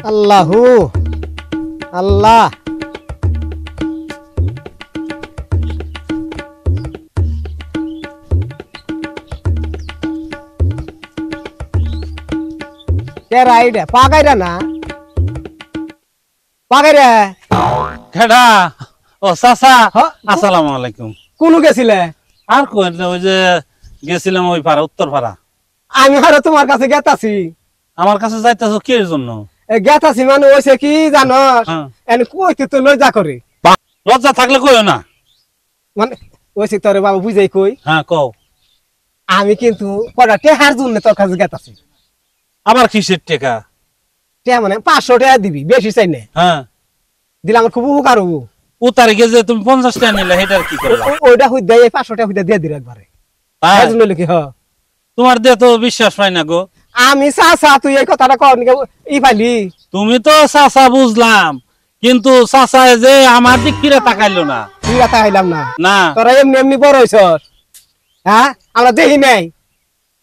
আল্লাহু আল্লাহ কে রাইডা পাগাইরা না পাগাইরা খেডা ও চাচা আসসালামু আলাইকুম। কোন গেছিলে? আর কই ওই যে গেছিলাম ওই পাড়া উত্তর পাড়া। আমি আরো তোমার কাছে গেতাছি। আমার কাছে যাইতেছো কি জন্য? গেতাছি মানে ওইসে কি জানস এনে কইতে তো লজ্জা করে। লজ্জা থাকলে কইও না। মানে ওইসে তোরে বাবা বুঝাই কই। হ্যাঁ কও। আমি কিন্তু কটা টেহার জন্য তোর কাছে গেতাছি। আবার কিসের টাকা? টেহা মানে 500 টাকা দিবি, বেশি চাই না। হ্যাঁ দিলে আমার খুব উপকার হবো। ও তারিখে যে তুমি 50 টাকা নিলে সেটার কি করলা? ওইটা হই দেয় 500 টাকা হইতে দিয়ে দিল একবারে। তাই জন্য লিখি হ। তোমার দিয়ে তো বিশ্বাস পাই না গো। আমি চাচা তুই এই কথাটা কর নি ই পাইলি। তুমি তো চাচা বুঝলাম, কিন্তু চাচা যে আমার দিক ফিরে তাকাইলো না। তুই কথা হইলাম না। না তোরা এমনি এমনি বড় হইছস। হ্যাঁ আমরা দেখি নাই।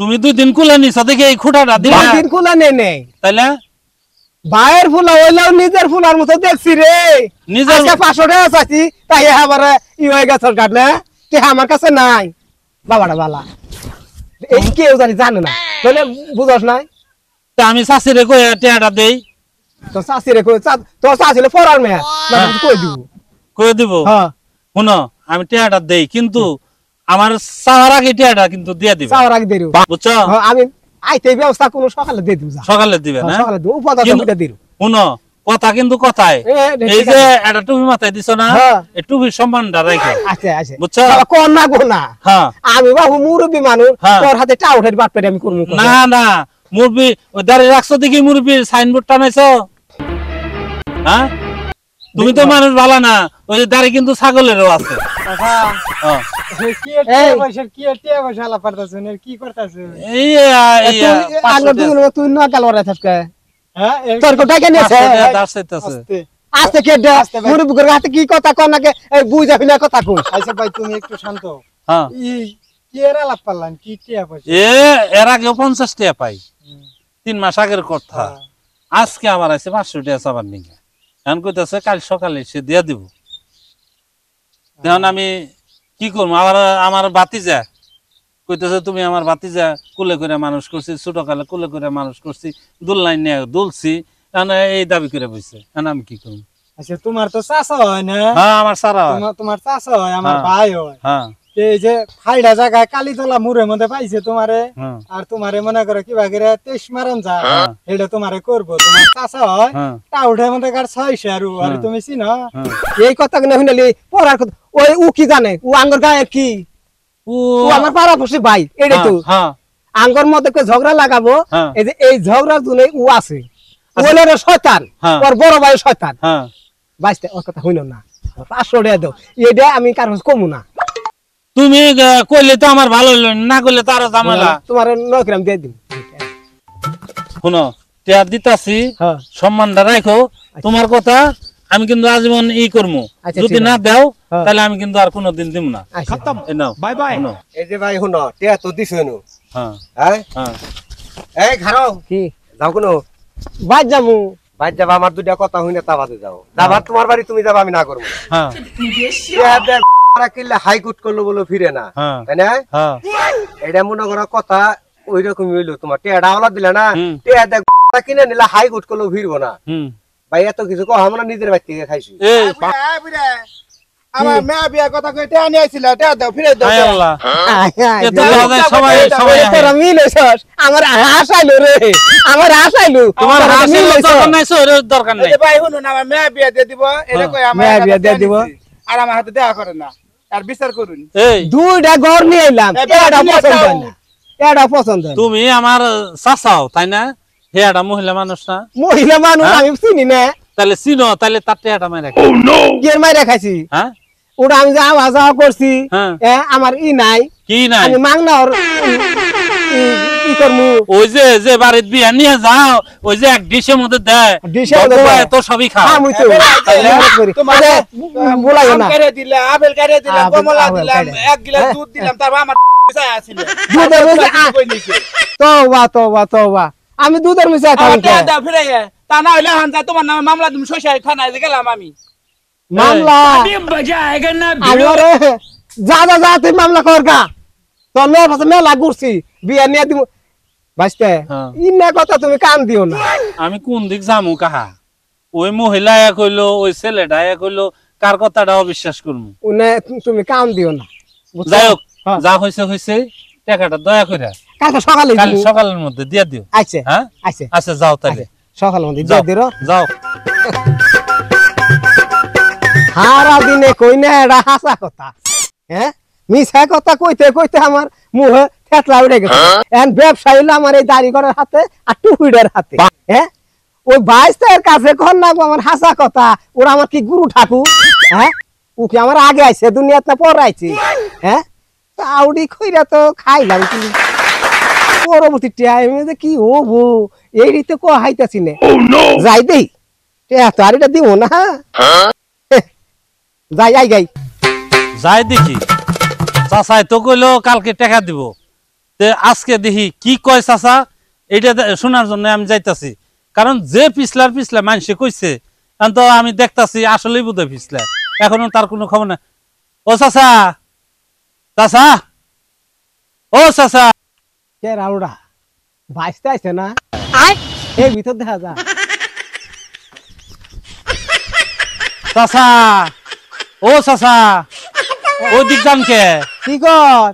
তুমি 2 দিন কুলে নিছ দেখে এই খুঁটাটা দিলা। 2 দিন কুলা নেই নেই। তাইলে বাইরের ফুলা হইলেও নিজের ফুলার মতো দেখছি রে। নিজের 500 টাকা চাইছি তাই আবার ই হয়ে গেছ কাটলে তুই আমার কাছে নাই। বাবাটা বালা এই কেউ জানে না তাহলে বুঝস নাই। আমি চাষিরে কই টেয়াটা দেই। তো চাষিরে কই তোর চাষিলে ফরার মেয়া কই দিব কই দিব। হ্যাঁ শুনো আমি টেয়াটা দেই, কিন্তু আমার চাওয়ার আগে টেয়াটা কিন্তু দিয়ে দিবে। চাওয়ার আগে দেরু বুঝছো? আমি আইতে ব্যবস্থা কোন সকালে দিয়ে দিব। সকালে দিবে না? সকালে দিব উপদাটা দিরু। শুনো কথা কিন্তু কথাই। এই যে একটা টুপি মাথায় দিছো না, এই টুপির সম্মানটা রাখো। আচ্ছা আচ্ছা বুঝছো? কোন না গো না। হ্যাঁ আমি বাবু মুরব্বি মানুষ, তোর হাতে টাউটের বাট পেরে আমি করব না না। মুরবি ওই দাঁড়িয়ে রাখছো দেখি মুরবির সাইনবোর্ড টানাইছো। হ্যাঁ তুমি তো মানুষ ভালো না। ওই যে দাঁড়িয়ে কিন্তু ছাগলেরও আছে। তুই না কালওয়ারা থাকবে তোর কোটা কেন আস্তে কে দে মুরব্বি করে হাতে কি কথা কর নাকে এই বুঝা ফিনা কথা কই। আচ্ছা ভাই তুমি একটু শান্ত। হ্যাঁ কি এর আলাপ পারলাম কি টিয়া পয়সা? এর আগে 50 টাকা পাই, 3 মাস আগের কথা। আজকে আবার আছে 500 টাকা চাবার নিকে। এখন কইতাছে কাল সকালে সে দিয়া দিব। তখন আমি কি করবো? আমার বাতিজা কইতেছে তুমি আমার বাতিজা কুলে করে মানুষ করছি, ছোট কালে কুলে করে মানুষ করছি, দুললাই নিয়ে দুলছি, এই দাবি করে বসছে। এখন আমি কি করবো? আচ্ছা তোমার তো চাচা হয় না? হ্যাঁ আমার সারা তোমার চাচা হয়, আমার ভাই হয়। হ্যাঁ এই যে ফাইডা জায়গায় কালীতলা মুড়ের মধ্যে পাইছে তোমারে, আর তোমারে মনে করে কি বাগেরে 23 মারন যা এটা তোমারে করবো। তোমার চাচা হয় টাউটের মধ্যে কার 600 আর তুমি চিনো এই কথা কেন শুনলি পড়ার কথা। ওই ও কি জানে? ও আঙ্গর গায়ে কি ও আমার পাড়াপড়শি ভাই। এটাই তো আঙ্গর মধ্যে ঝগড়া লাগাবো। এই যে এই ঝগড়ার জন্য ও আছে। ওলের শয়তান, ওর বড় ভাই শয়তান। বাইতে ওর কথা হইল না। 500 টাকা দাও, এটা আমি কারণ কমু না। তুমি কইলে তো আমার ভালো হইল, না কইলে তো আরো ঝামেলা। তোমার 9 গ্রাম দিয়ে দিন। শুনো টিয়া দিতাছি, সম্মানটা রাখো। তোমার কথা আমি কিন্তু আজীবন ই করবো। যদি না দাও তাহলে আমি কিন্তু আর কোনোদিন দিব না। খতম। Bye bye. এই যে ভাই শুনো টিয়া তো দিছো নো। হ্যাঁ হ্যাঁ এই খারাও কি যাও কোন বাদ যামু। বাদ যাবা আমার দুইটা কথা হইনা তা বাদে যাও। যাবা তোমার বাড়ি তুমি যাবা আমি না করব। হ্যাঁ টিয়া দেখ কিল্লা হাইকোর্ট করলো বলে ফিরে না, তাই না? এটা মনে করো কথা ওই রকমই হইলো। তোমার টিয়াটা ওলা দিলে না, টিয়া দেখ কিনে নিলে হাইকোর্ট করলো ফিরবো না। ভাই এত কিছু কহ আমরা নিজের বাড়ি থেকে খাইছি। আমার মেয়ে বিয়া কথা কই টিয়া নিয়ে আইছিল, টিয়া দাও ফিরে দাও। হায় আল্লাহ এ তো সবাই সবাই তোরা মিল হইছস। আমার হাসাইলো রে, আমার হাসাইলো। তোমার হাসির দরকার নাই, সরের দরকার নাই। এই ভাই শুনুন আমার মেয়ে বিয়া দিয়ে দিব, এটা কই আমার মেয়ে বিয়া দিয়ে দিব আর আমার হাতে দেয়া করে না। আর বিচার করুন। এই দুইটা ঘর নিয়ে আইলাম, এটা পছন্দ হয় না, এটা পছন্দ হয় না। তুমি আমার চাচাও তাই না? হেয়াটা মহিলা মানুষ না? মহিলা মানুষ আমি চিনি না। তাহলে চিনো, তাহলে তার টেয়াটা মাইরা ও নো কি মাইরা খাইছি? হ্যাঁ ওটা আমি যাওয়া যাওয়া করছি। আমার ই নাই, কি নাই? আমি মাংনা ওর কি করমু? ওই যে যে বাড়িতে বিয়া নিয়ে যাও, ওই যে এক ডিশের মধ্যে দেয়, ডিশের মধ্যে দেয় তো সবই খাও। আমি তো তোমারে বলাইও না। কেড়ে দিলে আপেল কেড়ে দিলে, কমলা দিলাম, এক গ্লাস দুধ দিলাম, তারপর আমার চাই আছিল দুধের মিশা তোবা তোবা তোবা আমি দুধের মিশা খাই। দাও ফিরে তা না হইলে হান যায় তোমার নামে মামলা তুমি শৈশায় খানায় যে গেলাম আমি মামলা আরে যা যা যা তুই মামলা কর গা তোর মেয়ের পাশে মেলা ঘুরছি বিয়া নিয়ে দিব বাঁচতে ইন্না কথা তুমি কান দিও না আমি কোন দিক যামু কাহা ওই মহিলা এক হইলো ওই ছেলেটা এক হইলো কার কথাটা অবিশ্বাস করবো উনে তুমি কান দিও না যাই হোক যা হয়েছে হয়েছে টাকাটা দয়া করে কালকে সকালে কাল সকালের মধ্যে দিয়ে দিও আচ্ছা হ্যাঁ আচ্ছা আচ্ছা যাও তাহলে সকালের মধ্যে যাও দিয়ে দিও যাও সারা দিনে কই না এটা হাসা কথা হ্যাঁ মিছা কথা কইতে কইতে আমার মুহে থেতলা উঠে গেছে এখন ব্যবসা হইলো আমার এই দাড়ি করার হাতে আর টুপিটার হাতে হ্যাঁ ওই বাইস্তার কাছে কখন না আমার হাসা কথা ওরা আমার কি গুরু ঠাকুর হ্যাঁ ও কি আমার আগে আইছে দুনিয়াতে পড়াইছে হ্যাঁ আউডি কইরা তো খাইলাম কিন্তু পরবর্তী টাইমে যে কি হবো এই রীতে কো হাইতাছি না যাই দেই তো আর এটা দিব না যাই আই গাই যাই দেখি চাচাই তো কইলো কালকে টাকা দিব তে আজকে দেখি কি কয় চাচা এটা শোনার জন্য আমি যাইতাছি কারণ যে পিছলার পিছলা মানুষে কইছে তো আমি দেখতাছি আসলেই বোধহয় পিছলা এখনো তার কোনো খবর না ও চাচা চাচা ও চাচা কে রাউডা বাইসতে আইছে না এই ভিতর দেখা যা চাচা ও চাচা ওদিক যান কে কি কর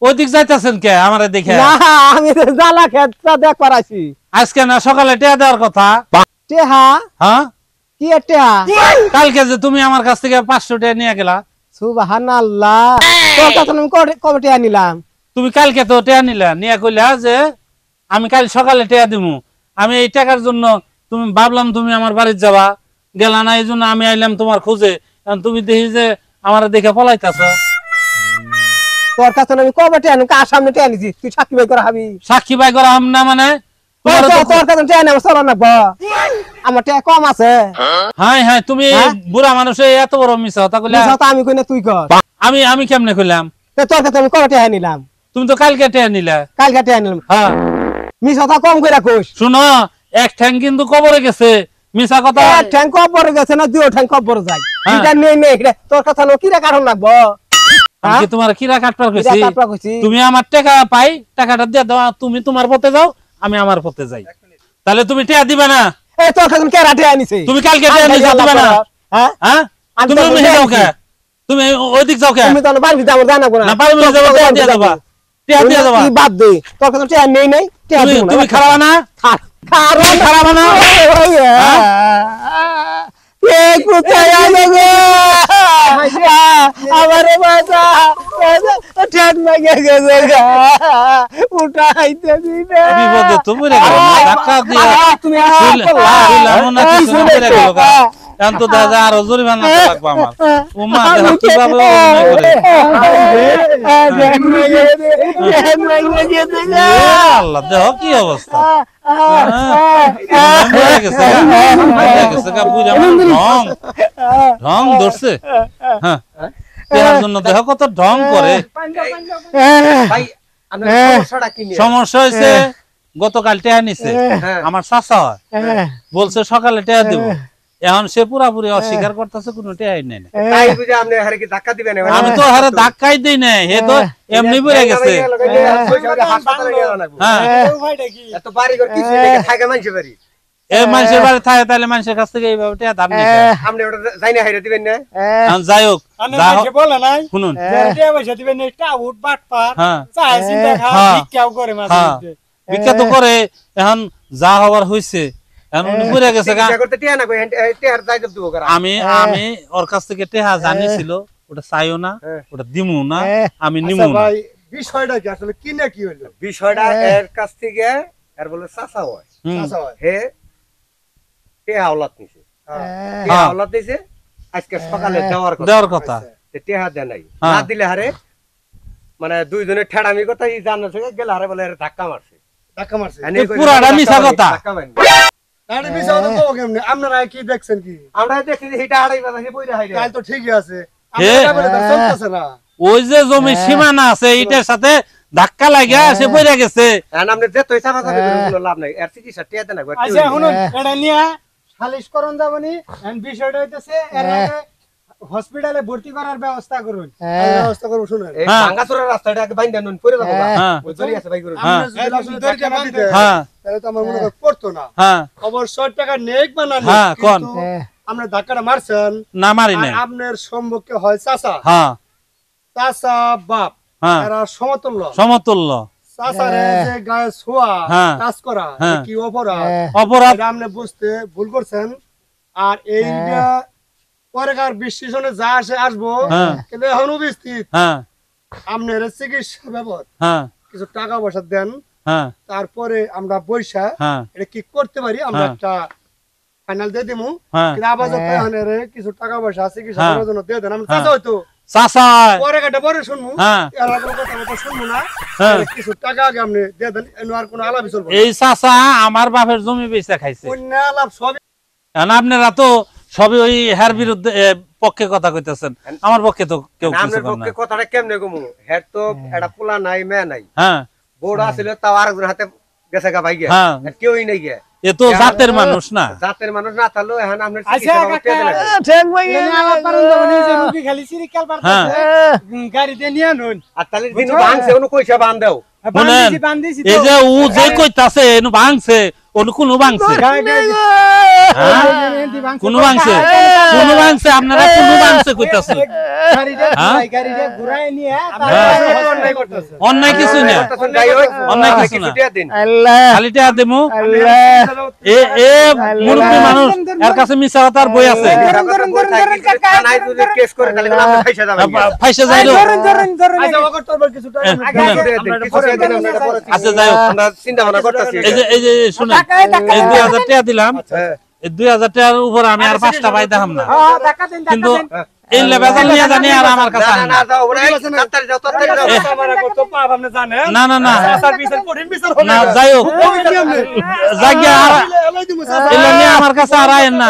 ওদিক যাইতাছেন কে আমারে দেখে না আমি তো জ্বালা খেতটা দেখ পারাইছি আজকে না সকালে টেয়া দেওয়ার কথা টেহা হ্যাঁ কি টেহা কালকে যে তুমি আমার কাছ থেকে 500 টাকা নিয়ে গেলা সুবহানাল্লাহ তোর কাছে আমি কবে টেহা নিলাম তুমি কালকে তো টেয়া নিলা নিয়ে কইলা যে আমি কাল সকালে টেয়া দিমু আমি এই টাকার জন্য তুমি ভাবলাম তুমি আমার বাড়িতে যাবা গেলা না এই জন্য আমি আইলাম তোমার খোঁজে এখন তুমি দেখি যে আমার দেখে পলাইতাছ তোর কাছে আমি কবে টেহা নিলাম কার সামনে টেহা নিছি তুই সাক্ষী বাই করা হবি সাক্ষী বাই করা হাম না মানে তোর কাছে টেহা নেব চলো না আমার টেহা কম আছে হ্যাঁ হ্যাঁ তুমি বুড়া মানুষে এত বড় মিছা কথা কইলা আমি কই না তুই কর আমি কেমনে কইলাম তোর কাছে আমি কবে টেহা নিলাম তুমি তো কালকে টেয়া নিলা কালকে টেহা নিলাম হ্যাঁ মিছা কথা কম কইরা কইস শুনো এক ঠ্যাং কিন্তু কবরে গেছে মিছা কথা এক ঠ্যাং কবরে গেছে না দুই ঠ্যাং কবরে যায় এটা নেই নেই তোর কথা নো কিরা কারণ লাগবো আমি কি তোমার কিরা কাটপার কইছি তুমি আমার টাকা পাই টাকাটা দিয়ে দাও তুমি তোমার পথে যাও আমি আমার পথে যাই তাহলে তুমি টেয়া দিবা না এই তোর কাছে কেরা টেহা নিছে তুমি কালকে টেয়া নিছো দিবা না হ্যাঁ হ্যাঁ তুমি মিহে যাও কে তুমি ওইদিক যাও কে তুমি তো বাড়ি যাবো জানা না না বাড়ি যাও টেয়া দিয়ে দাও টেয়া দিয়ে দাও কি বাদ দে তোর কাছে টেহা নেই নেই টেহা দিও না তুমি খারাপ না খারাপ না এই কোথায় আইলো আমারে বাজা ঠ্যাং লাগে গেছে গা উঠাইতে দিনা বিপদে তুমি রে ধাক্কা দিয়া তুমি লামো না কিছু করে গেল গা এখন তো দাদা আর জরিমানা লাগবে আমার ও মা দেখো কিভাবে আল্লাহ দেখো কি অবস্থা ঢং ধরছে হ্যাঁ এর জন্য দেখো কত ঢং করে সমস্যা হয়েছে গতকাল টেয়া নিছে আমার চাচা হয় বলছে সকালে টেয়া দেবো এখন সে পুরাপুরি অস্বীকার করতেছে কোনো টেয়াই নেই আমি তো হারে ধাক্কাই দিই নাই হে তো এমনি পড়ে গেছে এই মানুষের বাড়ি থাকে তাহলে মানুষের কাছ থেকে এইভাবে টেয়া ধার নিছে যাই হোক বলে নাই শুনুন ভিক্ষা তো করে এখন যা হবার হইছে আমি ওর কাছ থেকে টেহা জানিছিল ওটা চাইও না ওটা দিমু না আমি নিমু না বিষয়টা কি আসলে কি না কি হলো বিষয়টা এর কাছ থেকে এর বলে চাচা হয় হে টেহা আওলাদ নিছে টেহা আওলাদ দিছে আজকে সকালে দেওয়ার কথা টেহা দেয় নাই না দিলে হারে মানে দুইজনের ঠেড়ামি কথা জানার থেকে গেলে হারে বলে ধাক্কা মারছে পুরাটা মিছা কথা আপনারা কি দেখছেন কি আমরা দেখছি যে এটা হারাই বাজা বইরা হাইরে কাল তো ঠিকই আছে চলতেছে না ওই যে জমি সীমানা আছে এটার সাথে ধাক্কা লাগা সে পড়ে গেছে আর আপনি যে তৈছা ভাষা করে লাভ নাই আর চিকিৎসা টিয়াতে না আচ্ছা শুনুন এটা নিয়া সালিশ করন যাবনি এন্ড বিষয়টা হইতেছে এর আগে হসপিটালে ভর্তি করার ব্যবস্থা করুন ব্যবস্থা করব শুনুন এই ভাঙ্গাচোরা রাস্তাটা আগে বাইন্দা নুন পড়ে যাবো ওই জরি আছে ভাই করে আমরা যদি আসলে ধরে বাঁধতে তাহলে তো আমার মনে হয় পড়তো না অবশ্য টাকা নেক বানানো কিন্তু আমরা ধাক্কাটা মারছেন না মারি না আপনার সম্মুখে হয় চাচা চাচা বাপ এরা সমতুল্য সমতুল্য চাচারে যে গায়ে ছোঁয়া কাজ করা কি অপরাধ অপরাধ আপনি বুঝতে ভুল করছেন আর এইটা পরেকার বিশ্লেষণে যা আসে আসবো কিন্তু এখন উপস্থিত আপনার চিকিৎসা বাবদ কিছু টাকা পয়সা দেন তারপরে আমরা বৈশা এটা কি করতে পারি আমরা একটা ফাইনাল দিয়ে দেবো কিন্তু আপাতত কিছু টাকা পয়সা চিকিৎসা করার জন্য দিয়ে দেন আমরা চাচা হয়তো চাচা পরে কাটা পরে শুনবো এর কোনো কথা শুনবো না কিছু টাকা আগে আপনি দিয়ে দেন আর কোনো আলাপই চলবে এই চাচা আমার বাপের জমি বেচা খাইছে অন্য আলাপ সবই আপনারা তো সবই ওই হের বিরুদ্ধে পক্ষে কথা কইতেছেন আমার পক্ষে তো কেউ কিছু আপনার বলে পক্ষে না কথাটা কেমনে কমু হেড তো এটা পোলা নাই মেয়ে নাই বড় আছিল তাও আরেকজন হাতে গেছে গা ভাই গিয়া কেউই নাই গিয়া এ তো জাতের মানুষ না জাতের মানুষ না তাহলে এখন আপনার আচ্ছা ঠিক ভাই আলাপ পারেন যাবেন এই যে রুগী খালি সিরিকাল পারতেছে গাড়িতে নিয়ে আনুন আর তাহলে দিন ভাঙছে ওনো কইসা বান দাও বান্ধিছি এই যে ও যে কইতাছে এনু ভাঙছে ওনু কোন ভাঙছে কোন ভাঙছে কোন ভাঙছে আপনারা কোন ভাঙছে কইতাছেন গাড়িটা ঘুরায় নিয়ে অন্যায় কিছু না অন্যায় কিছু না আল্লাহ খালি টাকা দেমু এ এ মুরব্বী মানুষ এর কাছে মিছা কথার বই আছে নাই যদি কেস করে তাহলে আমরা পয়সা যাবে ফাইসা যাইলো আচ্ছা ওকে তোর কিছু টাকা আচ্ছা যাই হোক আমরা চিন্তা ভাবনা করতেছি এই যে শুনেন এই 2000 টাকা দিলাম এই 2000 টাকার উপর আমি আর 5টা পাই দেখাম না কিন্তু এই লেভেল নিয়ে জানি আর আমার কাছে না না যাও ওরে তাড়াতাড়ি যাও আমার কত পাপ আপনি জানেন না না না চাচার বিচার কঠিন বিচার হবে না যাই হোক জায়গা আর এলা নিয়ে আমার কাছে আর আইন না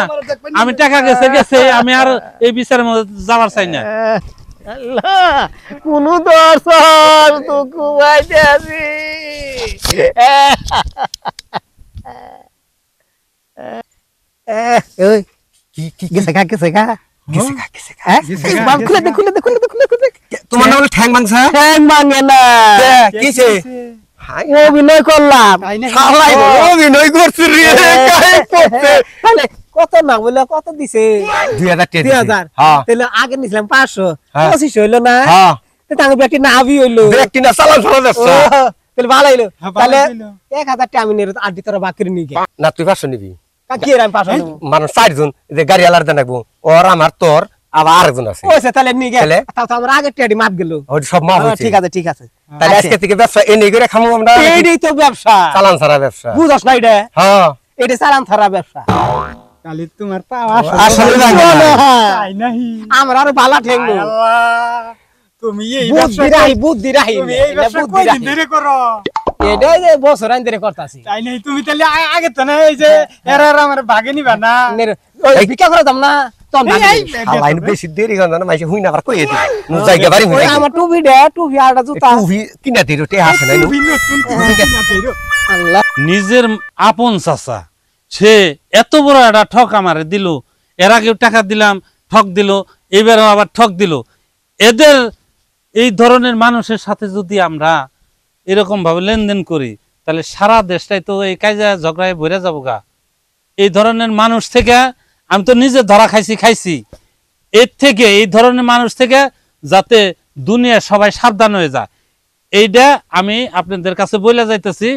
আমি টাকা গেছে আমি আর এই বিচারের মধ্যে যাবার চাই না আল্লাহ কোন দর্শন তো কুয়াইতে আছি ওই কি গেছে গা তোমার নাম ঠ্যাং ভাঙছা ঠ্যাং ভাঙে না কিছে অভিনয় করলাম অভিনয় করছিস রে কাই করছে তাহলে কত না বলে কত দিছে 2000 2000 হ্যাঁ তাহলে আগে নিছিলাম 500 হ্যাঁ। 25 হইলো না হ্যাঁ তাহলে ব্যক্তি না আবি হইলো ব্যক্তি না চালান চালান ব্যবসা তাহলে ভালো হইলো হ্যাঁ, ভালো তাহলে হইলো। 1000 টাকা আমি নিয়ে আড্ডি তোরা বাকির নিয়ে গে না তুই 500 নিবি কি এর আমি 500 নেব মানুষ 4 জন যে গাড়ি আলার দেনাবো ওর আমার তোর আবার আরেকজন আছে ওইছে তাহলে নিয়ে গে তাহলে? তাও তো আমার আগে টেডি মাপ গেল ওই সব মাফ হইছে ঠিক আছে তাহলে আজকে থেকে ব্যবসা এনে করে খামু আমরা এইটাই তো ব্যবসা চালান ছাড়া ব্যবসা বুঝছ না এটা হ্যাঁ এটা চালান থারা ব্যবসা কালি তোমার পাওয়া আসলে তাই নাহি আমরা আরো বালা ঠেঙ্গু তুমি এই ব্যবসা বুদ্ধি রাহি তুমি এই ব্যবসা কয়দিন ধরে করো এটাই যে বছর আইন ধরে করতাছি তাই নাই তুমি তাহলে আগে তো না এই যে এরা আমার ভাগে নিবা না ওই ভিক্ষা করে দাম না তখন এই লাইন বেশি দেরি গন্ধ না মাইছে হুই না আর কই এদি জায়গা বাড়ি হই আমার টুপি দে টুপি আর জুতা তুই কিনা দিরো তে আসে নাই আল্লাহ নিজের আপন চাচা সে এত বড় একটা ঠক আমারে দিল এর আগেও টাকা দিলাম ঠক দিল এবারও আবার ঠক দিল এদের এই ধরনের মানুষের সাথে যদি আমরা এরকম ভাবে লেনদেন করি তাহলে সারা দেশটাই তো এই কাজে ঝগড়ায় ভরে যাবো গা এই ধরনের মানুষ থেকে আমি তো নিজে ধরা খাইছি এর থেকে এই ধরনের মানুষ থেকে যাতে দুনিয়া সবাই সাবধান হয়ে যায় এইটা আমি আপনাদের কাছে বলে যাইতেছি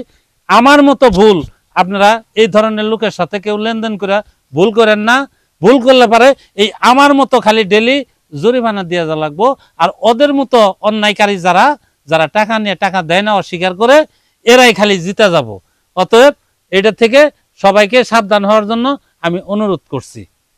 আমার মতো ভুল আপনারা এই ধরনের লোকের সাথে কেউ লেনদেন করে ভুল করেন না ভুল করলে পারে এই আমার মতো খালি ডেলি জরিমানা দিয়ে যা লাগবো আর ওদের মতো অন্যায়কারী যারা টাকা নিয়ে টাকা দেয় না অস্বীকার করে এরাই খালি জিতে যাব অতএব এটা থেকে সবাইকে সাবধান হওয়ার জন্য আমি অনুরোধ করছি।